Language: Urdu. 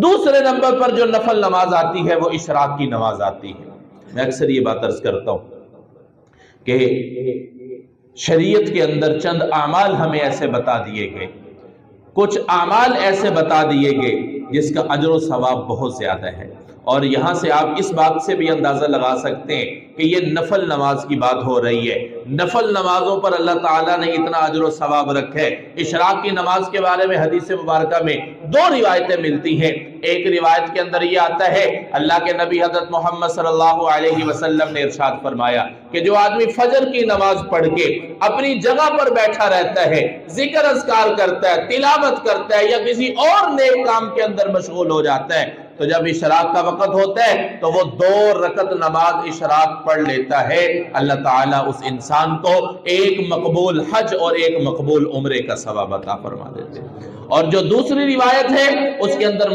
دوسرے نمبر پر جو نفل نماز آتی ہے وہ اشراق کی نماز آتی ہے۔ میں اکثر یہ بات عرض کرتا ہوں کہ شریعت کے اندر چند اعمال ہمیں ایسے بتا دیے گئے، کچھ اعمال ایسے بتا دیے گئے جس کا اجر و ثواب بہت زیادہ ہے، اور یہاں سے آپ اس بات سے بھی اندازہ لگا سکتے ہیں کہ یہ نفل نماز کی بات ہو رہی ہے۔ نفل نمازوں پر اللہ تعالیٰ نے اتنا اجر و ثواب رکھے۔ اشراق کی نماز کے بارے میں حدیث مبارکہ میں دو روایتیں ملتی ہیں۔ ایک روایت کے اندر یہ آتا ہے، اللہ کے نبی حضرت محمد صلی اللہ علیہ وسلم نے ارشاد فرمایا کہ جو آدمی فجر کی نماز پڑھ کے اپنی جگہ پر بیٹھا رہتا ہے، ذکر اذکار کرتا ہے، تلاوت کرتا ہے یا کسی اور نیک کام کے اندر مشغول ہو جاتا ہے، تو جب اشراق کا وقت ہوتا ہے تو وہ 2 رکعت نماز اشراق پڑھ لیتا ہے، اللہ تعالیٰ اس انسان کو ایک مقبول حج اور ایک مقبول عمرے کا ثواب عطا فرما دیتے ہیں۔ اور جو دوسری روایت ہے اس کے اندر